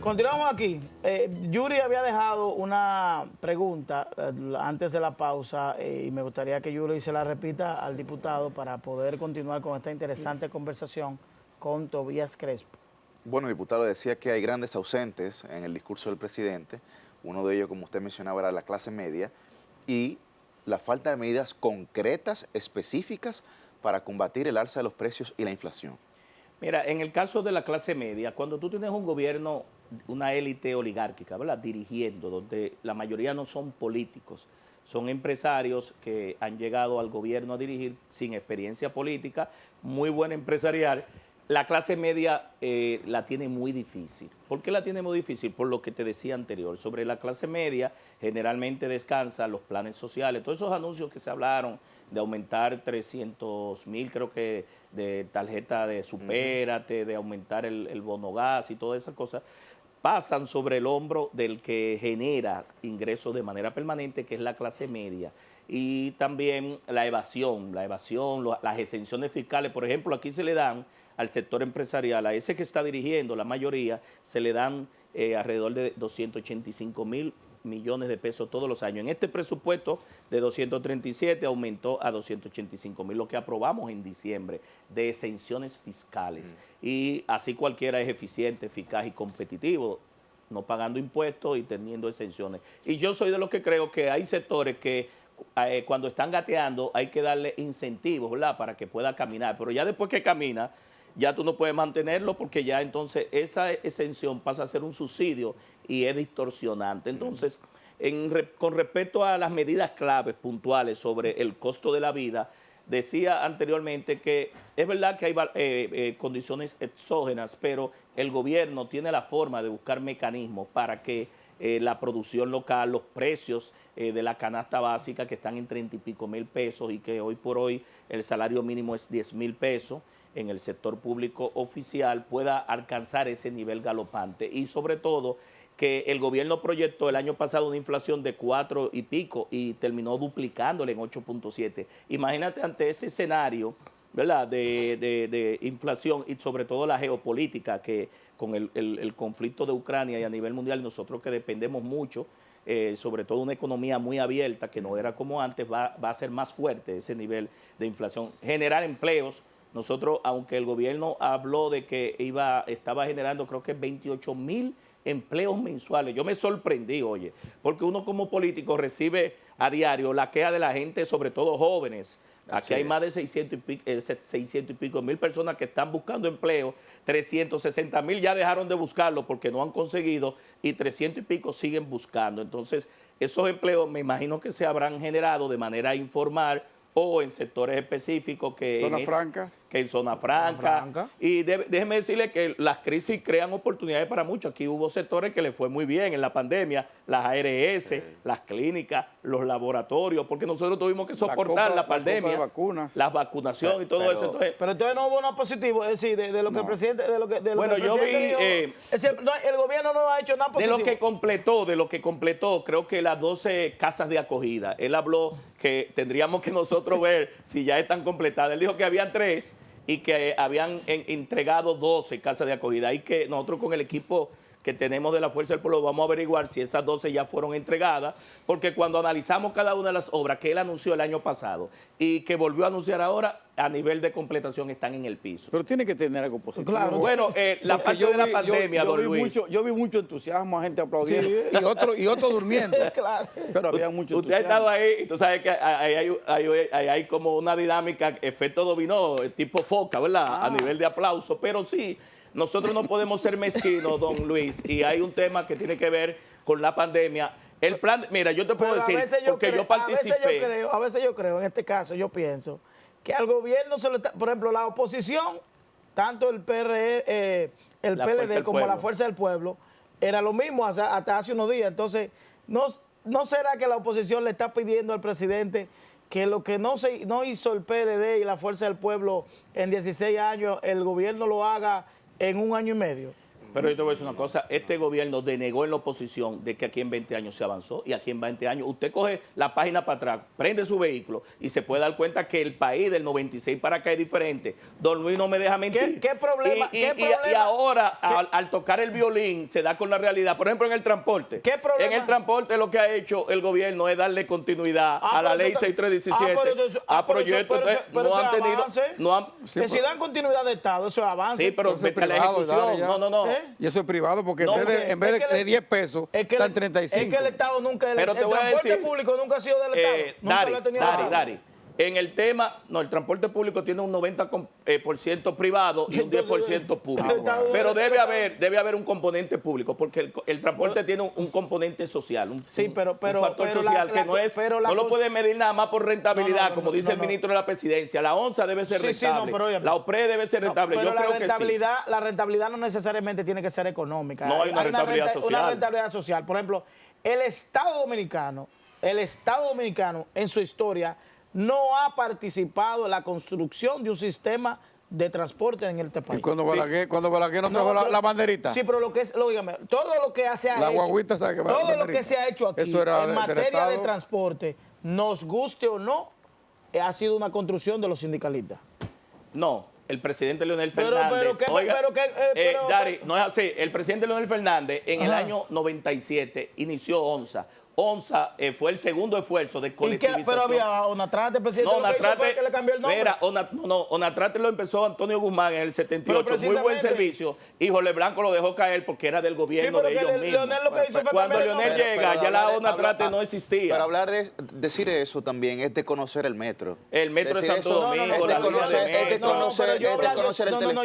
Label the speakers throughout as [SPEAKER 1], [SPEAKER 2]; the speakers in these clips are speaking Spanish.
[SPEAKER 1] Continuamos aquí. Yuri había dejado una pregunta antes de la pausa y me gustaría que Yuri se la repita al diputado para poder continuar con esta interesante conversación con Tobías Crespo.
[SPEAKER 2] Bueno, diputado, decía que hay grandes ausentes en el discurso del presidente. Uno de ellos, como usted mencionaba, era la clase media y la falta de medidas concretas, específicas, para combatir el alza de los precios y la inflación.
[SPEAKER 3] Mira, en el caso de la clase media, cuando tú tienes un gobierno, una élite oligárquica, ¿verdad?, dirigiendo, donde la mayoría no son políticos, son empresarios que han llegado al gobierno a dirigir sin experiencia política, muy buena empresarial, la clase media la tiene muy difícil. ¿Por qué la tiene muy difícil? Por lo que te decía anterior. Sobre la clase media generalmente descansan los planes sociales, todos esos anuncios que se hablaron de aumentar 300,000, creo que de tarjeta de Supérate, de aumentar el bono gas y todas esas cosas, pasan sobre el hombro del que genera ingresos de manera permanente, que es la clase media. Y también la evasión, las exenciones fiscales. Por ejemplo, aquí se le dan al sector empresarial, a ese que está dirigiendo, la mayoría, se le dan alrededor de 285,000 millones de pesos todos los años. En este presupuesto de 237 aumentó a 285,000, lo que aprobamos en diciembre, de exenciones fiscales. Y así cualquiera es eficiente, eficaz y competitivo, no pagando impuestos y teniendo exenciones. Y yo soy de los que creo que hay sectores que cuando están gateando hay que darle incentivos, ¿verdad?, para que pueda caminar. Pero ya después que camina, ya tú no puedes mantenerlo porque ya entonces esa exención pasa a ser un subsidio y es distorsionante. Entonces, con respecto a las medidas claves puntuales sobre el costo de la vida, decía anteriormente que es verdad que hay condiciones exógenas, pero el gobierno tiene la forma de buscar mecanismos para que la producción local, los precios de la canasta básica que están en 30 y pico mil pesos y que hoy por hoy el salario mínimo es 10,000 pesos, en el sector público oficial pueda alcanzar ese nivel galopante y sobre todo que el gobierno proyectó el año pasado una inflación de 4 y pico y terminó duplicándole en 8.7. Imagínate ante este escenario, ¿verdad?, de inflación y sobre todo la geopolítica que con el conflicto de Ucrania y a nivel mundial nosotros que dependemos mucho, sobre todo una economía muy abierta que no era como antes, va a ser más fuerte ese nivel de inflación. Generar empleos. Nosotros, aunque el gobierno habló de que estaba generando creo que 28,000 empleos mensuales, yo me sorprendí, oye, porque uno como político recibe a diario la queja de la gente, sobre todo jóvenes. Aquí hay más de 600 y pico mil personas que están buscando empleo, 360,000 ya dejaron de buscarlo porque no han conseguido y 300 y pico siguen buscando. Entonces, esos empleos me imagino que se habrán generado de manera informal o en sectores específicos que en zona franca. Y déjeme decirle que las crisis crean oportunidades para muchos. Aquí hubo sectores que les fue muy bien en la pandemia, las ARS, las clínicas, los laboratorios, porque nosotros tuvimos que soportar la pandemia, las vacunaciones y todo eso.
[SPEAKER 1] Pero entonces no hubo nada positivo, es decir, de lo que el presidente,
[SPEAKER 3] bueno, yo vi,
[SPEAKER 1] dijo, es decir, el gobierno no ha hecho nada positivo.
[SPEAKER 3] De lo que completó, creo que las 12 casas de acogida. Él habló que tendríamos que nosotros ver si ya están completadas. Él dijo que habían 3 y que habían entregado 12 casas de acogida y que nosotros con el equipo que tenemos de la Fuerza del Pueblo vamos a averiguar si esas 12 ya fueron entregadas, porque cuando analizamos cada una de las obras que él anunció el año pasado y que volvió a anunciar ahora, a nivel de completación están en el piso.
[SPEAKER 4] Pero tiene que tener algo positivo.
[SPEAKER 1] Claro.
[SPEAKER 3] Bueno, la parte de la pandemia, don Luis.
[SPEAKER 4] Yo vi mucho entusiasmo, gente aplaudiendo y otro durmiendo.
[SPEAKER 1] Claro.
[SPEAKER 4] Pero había mucho
[SPEAKER 3] Usted ha estado ahí y tú sabes que hay como una dinámica, efecto dominó, tipo foca, ¿verdad? A nivel de aplauso, pero sí. Nosotros no podemos ser mezquinos, don Luis, y hay un tema que tiene que ver con la pandemia. El plan, mira, yo te puedo decir, porque yo participé.
[SPEAKER 1] A veces yo creo, en este caso, yo pienso que al gobierno se le está, por ejemplo, la oposición, tanto el PLD como la Fuerza del Pueblo, era lo mismo hasta hace unos días. Entonces, ¿no será que la oposición le está pidiendo al presidente que lo que no hizo el PLD y la Fuerza del Pueblo en 16 años, el gobierno lo haga en 1 año y medio?
[SPEAKER 3] Pero yo te voy a decir una cosa, este gobierno denegó en la oposición de que aquí en 20 años se avanzó y aquí en 20 años usted coge la página para atrás, prende su vehículo y se puede dar cuenta que el país del 96 para acá es diferente. Don Luis no me deja mentir.
[SPEAKER 1] ¿Qué problema?
[SPEAKER 3] Y ahora, al tocar el violín, se da con la realidad. Por ejemplo, en el transporte.
[SPEAKER 1] ¿Qué problema?
[SPEAKER 3] En el transporte lo que ha hecho el gobierno es darle continuidad a la ley 6317, a proyectos
[SPEAKER 1] pero
[SPEAKER 3] no han tenido... No han,
[SPEAKER 1] que si dan continuidad de Estado, eso es avance.
[SPEAKER 3] sí, pero
[SPEAKER 4] Eso es
[SPEAKER 3] vete a la
[SPEAKER 4] privado,
[SPEAKER 3] ejecución.
[SPEAKER 4] dale ya.
[SPEAKER 3] No.
[SPEAKER 4] Y eso es privado, porque
[SPEAKER 3] No,
[SPEAKER 4] en vez de 10 pesos, está en 35.
[SPEAKER 1] Es que el Estado nunca, el
[SPEAKER 3] Pero te voy a
[SPEAKER 1] transporte
[SPEAKER 3] decir,
[SPEAKER 1] público nunca ha sido del Estado. Nunca lo ha tenido el Estado.
[SPEAKER 3] Dari, en el tema, no, el transporte público tiene un 90% privado y un 10% público. Pero debe haber un componente público, porque el transporte tiene un componente social, un factor social que no lo puede medir nada más por rentabilidad, como dice el ministro de la Presidencia. La ONSA debe ser rentable, la OPRE debe ser rentable.
[SPEAKER 1] Pero
[SPEAKER 3] yo creo que sí.
[SPEAKER 1] La rentabilidad no necesariamente tiene que ser económica.
[SPEAKER 3] No, hay una rentabilidad social.
[SPEAKER 1] Una rentabilidad social. Por ejemplo, el Estado Dominicano en su historia no ha participado en la construcción de un sistema de transporte en este país.
[SPEAKER 4] Y cuando Balaguer no trajo la banderita.
[SPEAKER 1] Sí, pero lo que es, dígame, todo lo que se ha
[SPEAKER 4] La
[SPEAKER 1] hecho,
[SPEAKER 4] guaguita, ¿sabe qué?
[SPEAKER 1] todo lo que se ha hecho aquí
[SPEAKER 4] Eso era
[SPEAKER 1] en
[SPEAKER 4] del
[SPEAKER 1] materia de
[SPEAKER 4] Estado.
[SPEAKER 1] transporte, nos guste o no, ha sido una construcción de los sindicalistas.
[SPEAKER 3] No, el presidente Leonel
[SPEAKER 1] Pero
[SPEAKER 3] Fernández.
[SPEAKER 1] Dari,
[SPEAKER 3] no es así. El presidente Leonel Fernández en el año 97 inició ONSA. ONSA fue el segundo esfuerzo de colectivización.
[SPEAKER 1] Pero había Onatrate, el presidente, lo que hizo fue que le cambió el nombre.
[SPEAKER 3] Mira, Onatrate lo empezó Antonio Guzmán en el 78, muy buen servicio, y Jorge Blanco lo dejó caer porque era del gobierno de ellos mismos.
[SPEAKER 1] Leonel lo que hizo fue
[SPEAKER 3] Cuando
[SPEAKER 1] cambiar el
[SPEAKER 3] Leonel
[SPEAKER 1] nombre.
[SPEAKER 3] llega, ya la Onatrate no existía.
[SPEAKER 2] Pero hablar de decir eso también es de conocer el metro.
[SPEAKER 3] El metro de
[SPEAKER 2] Decir
[SPEAKER 3] Santo
[SPEAKER 2] eso
[SPEAKER 3] Domingo,
[SPEAKER 2] es
[SPEAKER 3] la
[SPEAKER 2] de conocer,
[SPEAKER 3] línea de
[SPEAKER 2] es de
[SPEAKER 3] metro.
[SPEAKER 2] conocer, es de conocer el teleférico. O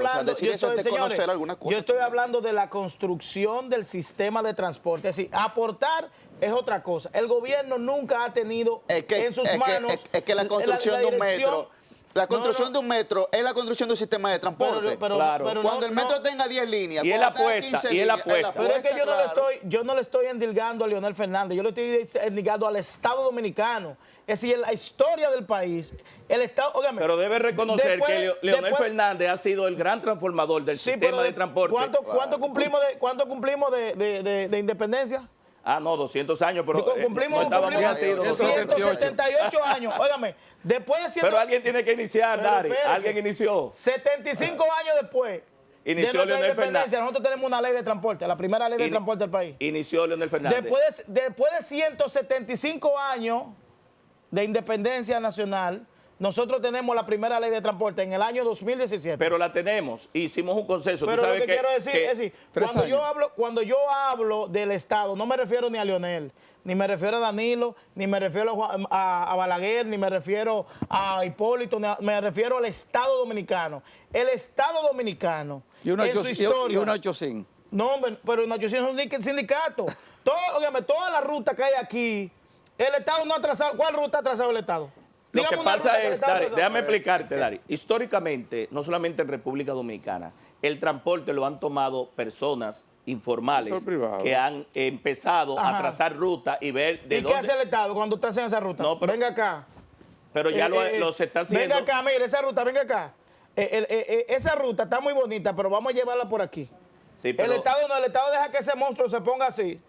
[SPEAKER 2] sea, decir eso es de conocer algunas cosas.
[SPEAKER 1] Yo estoy hablando de la construcción del sistema de transporte. Es decir, aportar es otra cosa. El gobierno nunca ha tenido en sus manos
[SPEAKER 2] es que la construcción de un metro, la construcción de un metro es la construcción de un sistema de transporte.
[SPEAKER 3] Claro.
[SPEAKER 2] Cuando el metro tenga 10 líneas,
[SPEAKER 3] y es la apuesta,
[SPEAKER 1] Pero es que yo no le estoy endilgando a Leonel Fernández, yo le estoy endilgando al Estado Dominicano. Es decir, la historia del país, el Estado, óigame,
[SPEAKER 3] pero debe reconocer que Leonel Fernández ha sido el gran transformador del sistema de transporte.
[SPEAKER 1] ¿Cuánto cumplimos de independencia?
[SPEAKER 3] No, 200 años, pero
[SPEAKER 1] cumplimos 178 años. Óigame, después de
[SPEAKER 3] pero alguien tiene que iniciar, Dari. Alguien inició.
[SPEAKER 1] 75 años después
[SPEAKER 3] Inició
[SPEAKER 1] de nuestra
[SPEAKER 3] Leonel
[SPEAKER 1] independencia,
[SPEAKER 3] Fernández.
[SPEAKER 1] nosotros tenemos una ley de transporte, la primera ley de transporte del país.
[SPEAKER 3] Inició Leonel Fernández.
[SPEAKER 1] Después de 175 años de independencia nacional, nosotros tenemos la primera ley de transporte en el año 2017.
[SPEAKER 3] Pero la tenemos, hicimos un consenso.
[SPEAKER 1] Pero lo que quiero decir es decir, cuando yo hablo del Estado, no me refiero ni a Leonel, ni me refiero a Danilo, ni me refiero a Balaguer, ni me refiero a Hipólito, me refiero al Estado Dominicano. El Estado Dominicano, en su historia...
[SPEAKER 4] Y una 800.
[SPEAKER 1] No, hombre, pero una 800 es un sindicato. Toda la ruta que hay aquí, el Estado no ha trazado. ¿Cuál ruta ha trazado el Estado?
[SPEAKER 3] Lo que pasa es, Dari, déjame explicarte, Dari. Históricamente, no solamente en República Dominicana, el transporte lo han tomado personas informales que han empezado a trazar rutas y ver de dónde...
[SPEAKER 1] ¿Y qué hace el Estado cuando trazan esa ruta?
[SPEAKER 3] No, pero,
[SPEAKER 1] venga acá.
[SPEAKER 3] Pero ya lo se está haciendo.
[SPEAKER 1] Venga acá, mire, esa ruta, venga acá. Esa ruta está muy bonita, pero vamos a llevarla por aquí.
[SPEAKER 3] Sí, pero...
[SPEAKER 1] El Estado deja que ese monstruo se ponga así.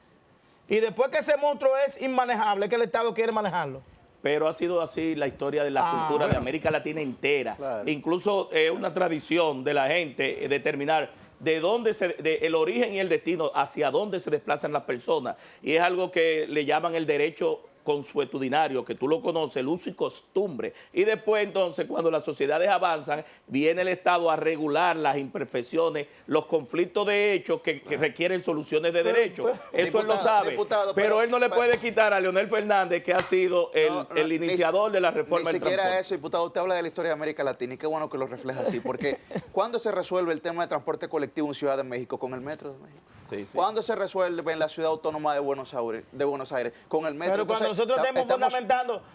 [SPEAKER 1] Y después que ese monstruo es inmanejable, que el Estado quiere manejarlo.
[SPEAKER 3] Pero ha sido así la historia de la cultura de América Latina entera. Claro. Incluso es una tradición de la gente determinar de dónde el origen y el destino, hacia dónde se desplazan las personas. Y es algo que le llaman el derecho consuetudinario, que tú lo conoces, el uso y costumbre. Y después, entonces, cuando las sociedades avanzan, viene el Estado a regular las imperfecciones, los conflictos de hechos que requieren soluciones de derecho. Eso él lo sabe. Pero él no le puede quitar a Leonel Fernández, que ha sido el iniciador de la reforma del transporte.
[SPEAKER 2] Ni siquiera eso, diputado. Usted habla de la historia de América Latina y qué bueno que lo refleja así, porque ¿cuándo se resuelve el tema de transporte colectivo en Ciudad de México? Con el Metro de México. Sí. ¿Cuándo se resuelve en la ciudad autónoma de Buenos Aires? Con el metro.
[SPEAKER 1] Pero cuando nosotros estamos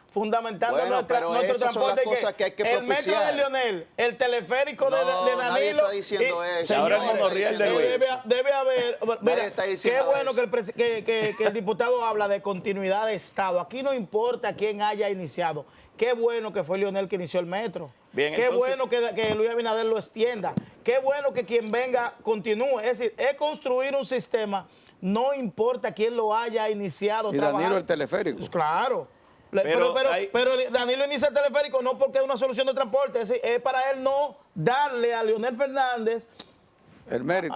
[SPEAKER 1] fundamentando nuestro transporte,
[SPEAKER 2] que hay que propiciar.
[SPEAKER 1] El metro de Leonel, el teleférico de Danilo.
[SPEAKER 2] Nadie está diciendo eso.
[SPEAKER 3] Ahora el monorriel de Luis.
[SPEAKER 1] Debe haber. Mira, qué bueno que el diputado habla de continuidad de Estado. Aquí no importa quién haya iniciado. Qué bueno que fue Leonel que inició el metro.
[SPEAKER 3] Bien,
[SPEAKER 1] qué
[SPEAKER 3] entonces,
[SPEAKER 1] bueno que Luis Abinader lo extienda. Qué bueno que quien venga continúe. Es decir, es construir un sistema, no importa quién lo haya iniciado.
[SPEAKER 4] Y Danilo el teleférico.
[SPEAKER 1] Pues claro.
[SPEAKER 3] Pero
[SPEAKER 1] Pero Danilo inicia el teleférico no porque es una solución de transporte, es decir, es para él no darle a Leonel Fernández
[SPEAKER 4] El mérito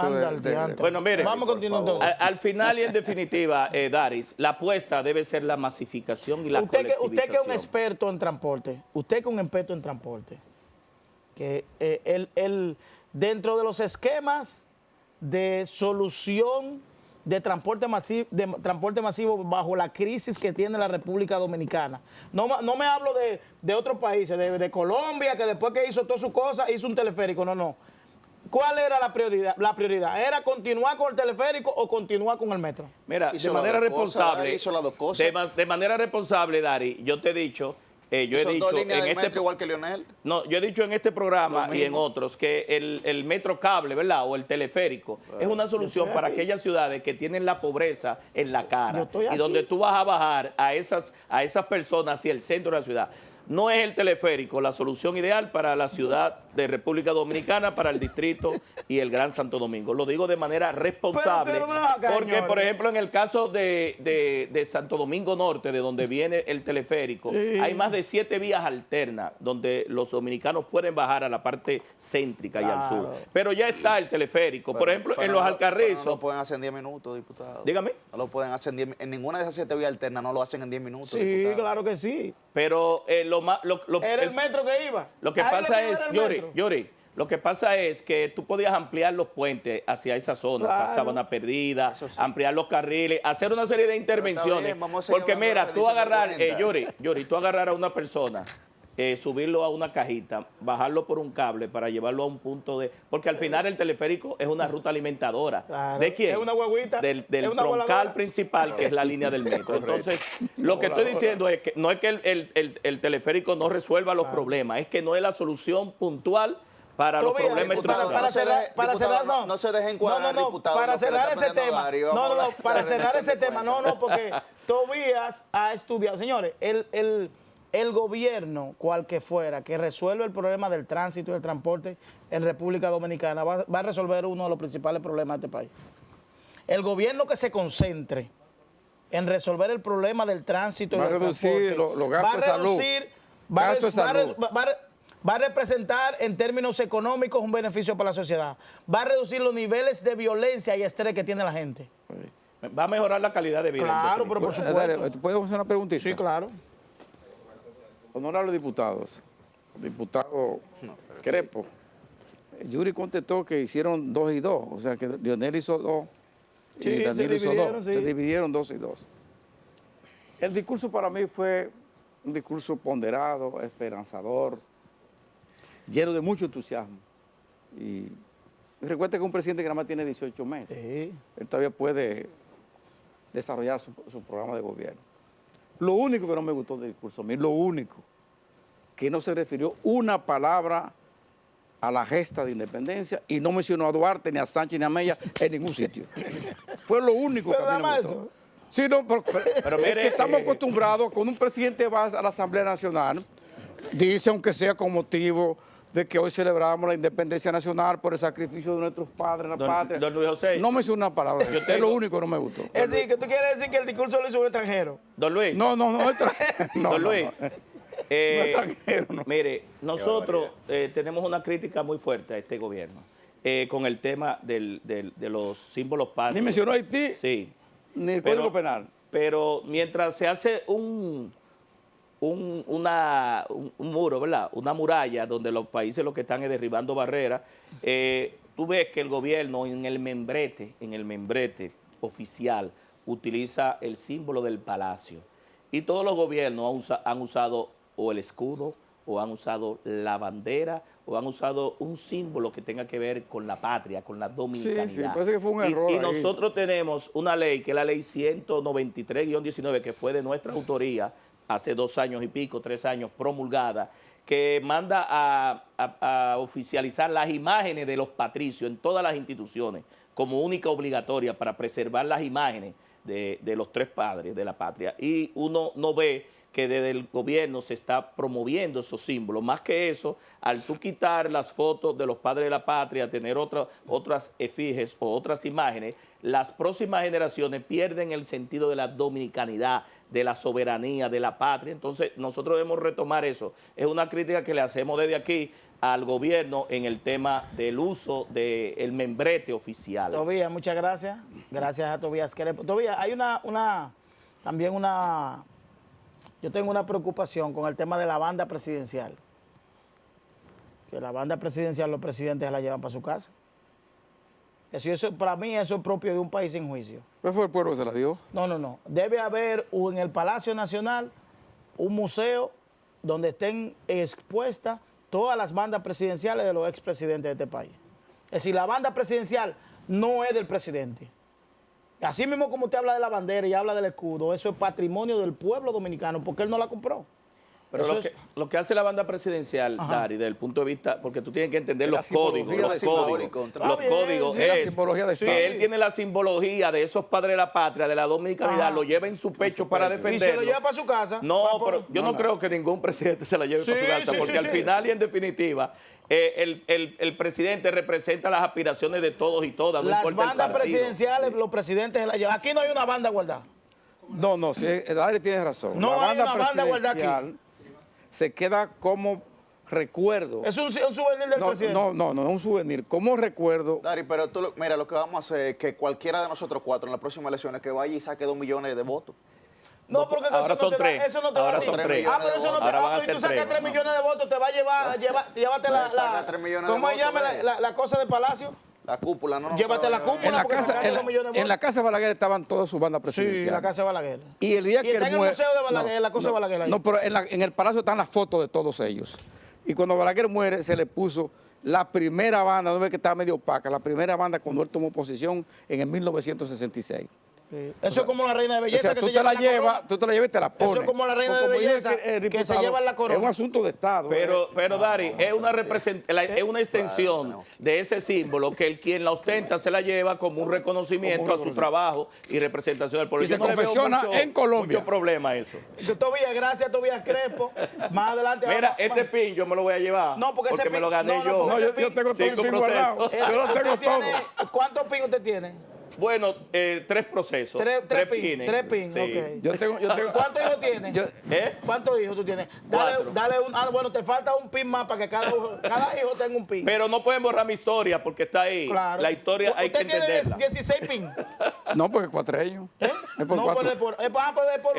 [SPEAKER 3] Bueno, mire,
[SPEAKER 1] vamos a continuar entonces.
[SPEAKER 3] Al final y en definitiva, Daris, la apuesta debe ser la masificación y la
[SPEAKER 1] Usted que es un
[SPEAKER 3] colectivización.
[SPEAKER 1] experto en transporte, que él, dentro de los esquemas de solución de transporte masivo bajo la crisis que tiene la República Dominicana. No me hablo de otros países, de Colombia, que después que hizo todas sus cosas, hizo un teleférico. No. ¿Cuál era la prioridad? La prioridad, ¿era continuar con el teleférico o continuar con el metro?
[SPEAKER 3] Mira,
[SPEAKER 2] Hizo
[SPEAKER 3] de
[SPEAKER 2] las
[SPEAKER 3] manera
[SPEAKER 2] dos cosas,
[SPEAKER 3] responsable,
[SPEAKER 2] Dari, hizo las dos cosas.
[SPEAKER 3] de manera responsable, Dari, yo te he dicho, yo he
[SPEAKER 2] Hizo
[SPEAKER 3] dicho
[SPEAKER 2] dos líneas de
[SPEAKER 3] en
[SPEAKER 2] metro igual que Leonel.
[SPEAKER 3] No, yo he dicho en este programa
[SPEAKER 2] Lo
[SPEAKER 3] y en
[SPEAKER 2] mismo.
[SPEAKER 3] otros que el metro cable, ¿verdad? O el teleférico es una solución para aquellas ciudades que tienen la pobreza en la
[SPEAKER 1] Yo
[SPEAKER 3] cara
[SPEAKER 1] estoy
[SPEAKER 3] y
[SPEAKER 1] aquí.
[SPEAKER 3] donde tú vas a bajar a esas personas hacia el centro de la ciudad. No es el teleférico la solución ideal para la ciudad de República Dominicana, para el distrito y el Gran Santo Domingo. Lo digo de manera responsable,
[SPEAKER 1] Pero ven acá,
[SPEAKER 3] porque,
[SPEAKER 1] señores.
[SPEAKER 3] por ejemplo, en el caso de Santo Domingo Norte, de donde viene el teleférico, hay más de 7 vías alternas donde los dominicanos pueden bajar a la parte céntrica y al sur.
[SPEAKER 1] Claro.
[SPEAKER 3] Pero ya está el teleférico. Por ejemplo, en los Alcarrizos.
[SPEAKER 2] No lo pueden hacer en 10 minutos, diputado.
[SPEAKER 3] Dígame.
[SPEAKER 2] No lo pueden hacer en ninguna de esas 7 vías alternas, no lo hacen en 10 minutos,
[SPEAKER 1] Sí,
[SPEAKER 2] diputado.
[SPEAKER 1] claro que sí.
[SPEAKER 3] Pero
[SPEAKER 1] Era el metro que iba.
[SPEAKER 3] Lo que
[SPEAKER 1] A él
[SPEAKER 3] pasa
[SPEAKER 1] le
[SPEAKER 3] es,
[SPEAKER 1] iba el
[SPEAKER 3] Yuri,
[SPEAKER 1] metro.
[SPEAKER 3] lo que pasa es que tú podías ampliar los puentes hacia esa zona, esa
[SPEAKER 1] Claro.
[SPEAKER 3] Sabana Perdida,
[SPEAKER 2] Eso sí.
[SPEAKER 3] ampliar los carriles, hacer una serie de intervenciones.
[SPEAKER 2] bien, vamos a seguir
[SPEAKER 3] Porque
[SPEAKER 2] hablando de
[SPEAKER 3] mira,
[SPEAKER 2] la
[SPEAKER 3] tú
[SPEAKER 2] rendición de
[SPEAKER 3] agarrar,
[SPEAKER 2] cuentas.
[SPEAKER 3] Yuri, tú agarrar a una persona, subirlo a una cajita, bajarlo por un cable para llevarlo a un punto de... Porque al final el teleférico es una ruta alimentadora.
[SPEAKER 1] Claro.
[SPEAKER 3] ¿De quién?
[SPEAKER 1] Es una guaguita,
[SPEAKER 3] Del
[SPEAKER 1] es una
[SPEAKER 3] troncal
[SPEAKER 1] voladora.
[SPEAKER 3] principal, que es la línea del metro. Entonces, lo que estoy diciendo es que no es que el teleférico no resuelva los problemas, es que no es la solución puntual para los
[SPEAKER 1] Todavía,
[SPEAKER 3] problemas
[SPEAKER 1] diputado,
[SPEAKER 3] estructurales.
[SPEAKER 1] para cerrar,
[SPEAKER 2] no se dejen cuadrar, diputado,
[SPEAKER 1] para
[SPEAKER 2] lo que le
[SPEAKER 1] cerrar
[SPEAKER 2] está
[SPEAKER 1] ese
[SPEAKER 2] poniendo
[SPEAKER 1] tema,
[SPEAKER 2] Darío. Vamos a hablar de
[SPEAKER 1] para
[SPEAKER 2] la
[SPEAKER 1] cerrar
[SPEAKER 2] rendición
[SPEAKER 1] ese
[SPEAKER 2] de
[SPEAKER 1] tema,
[SPEAKER 2] cuentas.
[SPEAKER 1] porque Tobías ha estudiado, señores, el gobierno, cual que fuera, que resuelve el problema del tránsito y del transporte en República Dominicana, va a resolver uno de los principales problemas de este país. El gobierno que se concentre en resolver el problema del tránsito y
[SPEAKER 4] Va a
[SPEAKER 1] del
[SPEAKER 4] reducir
[SPEAKER 1] transporte,
[SPEAKER 4] los gastos de salud. Gastos de salud.
[SPEAKER 1] Va a representar en términos económicos un beneficio para la sociedad. Va a reducir los niveles de violencia y estrés que tiene la gente.
[SPEAKER 3] Va a mejorar la calidad de vida. en
[SPEAKER 1] Claro,
[SPEAKER 3] definitiva.
[SPEAKER 1] pero por supuesto.
[SPEAKER 4] ¿Puedo hacer una preguntita?
[SPEAKER 1] Sí, claro.
[SPEAKER 4] Honorables diputados, diputado Crepo, Yuri contestó que hicieron 2 y 2, o sea que Leonel hizo 2 y
[SPEAKER 1] Sí,
[SPEAKER 4] Danilo hizo 2,
[SPEAKER 1] sí.
[SPEAKER 4] se dividieron 2 y 2. El discurso para mí fue un discurso ponderado, esperanzador, lleno de mucho entusiasmo. Y recuerde que un presidente que nada más tiene 18 meses,
[SPEAKER 1] Sí.
[SPEAKER 4] él todavía puede desarrollar su programa de gobierno. Lo único que no me gustó del discurso, a mí, lo único, que no se refirió una palabra a la gesta de independencia y no mencionó a Duarte, ni a Sánchez, ni a Mella en ningún sitio. Fue lo único
[SPEAKER 1] Pero
[SPEAKER 4] que a mí no
[SPEAKER 1] nada
[SPEAKER 4] me
[SPEAKER 1] más
[SPEAKER 4] gustó.
[SPEAKER 1] eso.
[SPEAKER 4] Sí, no, pero es
[SPEAKER 3] mire,
[SPEAKER 4] que estamos acostumbrados, cuando un presidente va a la Asamblea Nacional, dice, aunque sea con motivo de que hoy celebramos la independencia nacional por el sacrificio de nuestros padres en la patria.
[SPEAKER 3] Don Luis José.
[SPEAKER 4] No mencionó una palabra. Es lo único que no me gustó.
[SPEAKER 1] Es decir, que tú quieres decir que el discurso lo hizo un extranjero.
[SPEAKER 3] Don Luis.
[SPEAKER 4] No,
[SPEAKER 3] Don Luis.
[SPEAKER 4] extranjero, no.
[SPEAKER 3] Mire, nosotros tenemos una crítica muy fuerte a este gobierno con el tema de los símbolos patrios.
[SPEAKER 4] Ni mencionó Haití,
[SPEAKER 3] Sí.
[SPEAKER 4] ni el Código Penal.
[SPEAKER 3] Pero mientras se hace un muro, ¿verdad? Una muralla donde los países lo que están es derribando barreras, tú ves que el gobierno en el membrete oficial utiliza el símbolo del palacio. Y todos los gobiernos han usado o el escudo, o han usado la bandera, o han usado un símbolo que tenga que ver con la patria, con la dominicanidad.
[SPEAKER 4] Sí, parece que fue un error
[SPEAKER 3] Y
[SPEAKER 4] ahí.
[SPEAKER 3] nosotros tenemos una ley, que es la ley 193-19, que fue de nuestra autoría hace 2 años y pico, 3 años, promulgada, que manda a oficializar las imágenes de los patricios en todas las instituciones como única obligatoria para preservar las imágenes de los 3 padres de la patria. Y uno no ve que desde el gobierno se está promoviendo esos símbolos. Más que eso, al tú quitar las fotos de los padres de la patria, tener otras efigies o otras imágenes, las próximas generaciones pierden el sentido de la dominicanidad, de la soberanía, de la patria. Entonces, nosotros debemos retomar eso. Es una crítica que le hacemos desde aquí al gobierno en el tema del uso del membrete oficial.
[SPEAKER 1] Tobías, muchas gracias. Gracias a Tobías Crespo. Tobías, hay también yo tengo una preocupación con el tema de la banda presidencial. Que la banda presidencial, los presidentes se la llevan para su casa. Eso, para mí eso es propio de un país sin juicio.
[SPEAKER 4] ¿Qué fue el pueblo que se la dio?
[SPEAKER 1] No. Debe haber en el Palacio Nacional un museo donde estén expuestas todas las bandas presidenciales de los expresidentes de este país. Es decir, la banda presidencial no es del presidente. Así mismo como usted habla de la bandera y habla del escudo, eso es patrimonio del pueblo dominicano porque él no la compró.
[SPEAKER 3] Pero lo que hace la banda presidencial, Dari, desde el punto de vista, porque tú tienes que entender los códigos, es que él tiene la simbología de esos padres de la patria, de la dominicanidad, lo lleva en su pecho para defenderlo.
[SPEAKER 1] Y se lo lleva para su casa.
[SPEAKER 3] No, pero yo no creo que ningún presidente se la lleve para su casa, porque al final y en definitiva, el presidente representa las aspiraciones de todos y todas.
[SPEAKER 1] Las bandas presidenciales, los presidentes se la llevan. Aquí no hay una banda guardada.
[SPEAKER 4] No, sí, Dari tiene razón.
[SPEAKER 1] No hay una banda guardada aquí.
[SPEAKER 4] Se queda como recuerdo.
[SPEAKER 1] Es un souvenir del presidente.
[SPEAKER 4] No, es un souvenir. Como recuerdo.
[SPEAKER 2] Dari, pero mira, lo que vamos a hacer es que cualquiera de nosotros cuatro en las próximas elecciones que vaya y saque 2 millones de votos.
[SPEAKER 1] No, porque
[SPEAKER 3] ahora son 3.
[SPEAKER 1] Eso no te va a
[SPEAKER 3] son 3.
[SPEAKER 1] Ah, pero eso no te
[SPEAKER 3] ahora
[SPEAKER 1] va
[SPEAKER 3] van a
[SPEAKER 1] a
[SPEAKER 3] ser
[SPEAKER 1] tú sacas 3 millones de votos, te va a llevar, llévate ¿cómo se llama la cosa del palacio?
[SPEAKER 2] La cúpula, no.
[SPEAKER 1] Llévate la cúpula.
[SPEAKER 4] En la casa de Balaguer estaban todas sus bandas presidenciales.
[SPEAKER 1] Sí, la casa de Balaguer.
[SPEAKER 4] Y el día que
[SPEAKER 1] está en el museo de Balaguer, la cosa de Balaguer ahí.
[SPEAKER 4] No, pero en el palacio están las fotos de todos ellos. Y cuando Balaguer muere, se le puso la primera banda, no ves que estaba medio opaca, la primera banda cuando él tomó posesión en el 1966.
[SPEAKER 1] Sí. Eso es como la reina de belleza,
[SPEAKER 4] o sea,
[SPEAKER 1] que
[SPEAKER 4] tú
[SPEAKER 1] se
[SPEAKER 4] te la
[SPEAKER 1] lleva
[SPEAKER 4] llevas, tú te la llevas y te la pones.
[SPEAKER 1] Eso es como la reina de belleza que se lleva en la corona.
[SPEAKER 4] Es un asunto de Estado.
[SPEAKER 3] Pero Dari, es una extensión de ese símbolo que quien la ostenta se la lleva como un reconocimiento a su trabajo y representación del pueblo.
[SPEAKER 4] Y se confesiona en Colombia.
[SPEAKER 3] Mucho problema eso.
[SPEAKER 1] Tobías, gracias Tobías Crespo. Más adelante.
[SPEAKER 3] Mira, este pin yo me lo voy a llevar.
[SPEAKER 1] No, porque
[SPEAKER 3] me lo gané yo.
[SPEAKER 4] No, yo tengo todo el pin guardado. Yo lo tengo todo.
[SPEAKER 1] ¿Cuántos pin usted tiene?
[SPEAKER 3] Bueno, 3 procesos.
[SPEAKER 1] 3 pins. 3 pins,
[SPEAKER 3] sí.
[SPEAKER 1] Ok.
[SPEAKER 4] Yo tengo,
[SPEAKER 1] ¿Cuántos hijos tienes? ¿Cuántos hijos tú tienes? Dale bueno, te falta un pin más para que cada hijo tenga un pin.
[SPEAKER 3] Pero no pueden borrar mi historia porque está ahí.
[SPEAKER 1] Claro.
[SPEAKER 3] La historia hay que entenderla.
[SPEAKER 1] ¿Usted tiene 16 pins?
[SPEAKER 4] No, porque es cuatreño.
[SPEAKER 1] ¿Eh?
[SPEAKER 4] Es por
[SPEAKER 1] no,
[SPEAKER 4] cuatro.
[SPEAKER 1] es por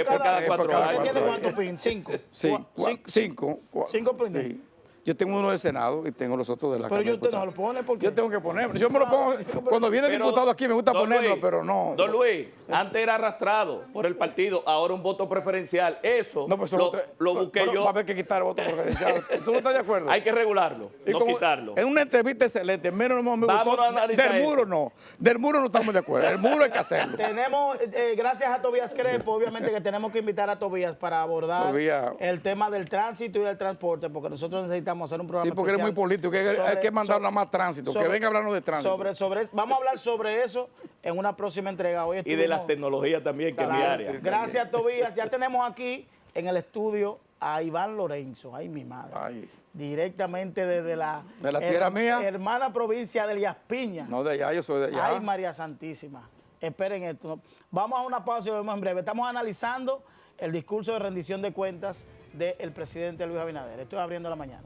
[SPEAKER 1] cada
[SPEAKER 3] 4 años.
[SPEAKER 1] ¿Usted tiene cuántos pins? 5.
[SPEAKER 4] Sí, 5.
[SPEAKER 1] 5 pins.
[SPEAKER 4] Sí. Yo tengo uno del Senado y tengo los otros de la
[SPEAKER 1] Pero
[SPEAKER 4] Cámara.
[SPEAKER 1] usted no lo pone porque...
[SPEAKER 4] Yo tengo que ponerlo. Yo me lo pongo. Cuando viene diputado aquí me gusta ponerlo,
[SPEAKER 3] Luis,
[SPEAKER 4] pero no.
[SPEAKER 3] Don Luis, antes era arrastrado por el partido, ahora un voto preferencial. Eso
[SPEAKER 4] pues
[SPEAKER 3] lo busqué yo.
[SPEAKER 4] Va a haber que quitar el voto preferencial. ¿Tú no estás de acuerdo?
[SPEAKER 3] Hay que regularlo,
[SPEAKER 4] Y
[SPEAKER 3] no
[SPEAKER 4] como
[SPEAKER 3] quitarlo.
[SPEAKER 4] En una entrevista excelente, menos no me
[SPEAKER 3] Vámonos
[SPEAKER 4] gustó.
[SPEAKER 3] a analizar
[SPEAKER 4] Del muro
[SPEAKER 3] eso.
[SPEAKER 4] no. Del muro no estamos de acuerdo. El muro hay que hacerlo.
[SPEAKER 1] Tenemos, gracias a Tobías Crespo, obviamente que tenemos que invitar a Tobías para abordar el tema del tránsito y del transporte, porque nosotros necesitamos hacer un programa
[SPEAKER 4] Sí, porque eres muy político, hay que mandarlo a más tránsito, que venga a hablarnos de tránsito.
[SPEAKER 1] Vamos a hablar sobre eso en una próxima entrega. Hoy
[SPEAKER 3] y de las tecnologías también, que es mi área.
[SPEAKER 1] Gracias, Tobías. Ya tenemos aquí en el estudio a Iván Lorenzo, ay mi madre, directamente desde la
[SPEAKER 4] tierra mía,
[SPEAKER 1] hermana provincia de Elías Piña.
[SPEAKER 4] No, de allá, yo soy de allá.
[SPEAKER 1] Ay, María Santísima. Esperen esto. Vamos a una pausa y volvemos en breve. Estamos analizando el discurso de rendición de cuentas del presidente Luis Abinader. Estoy abriendo la mañana.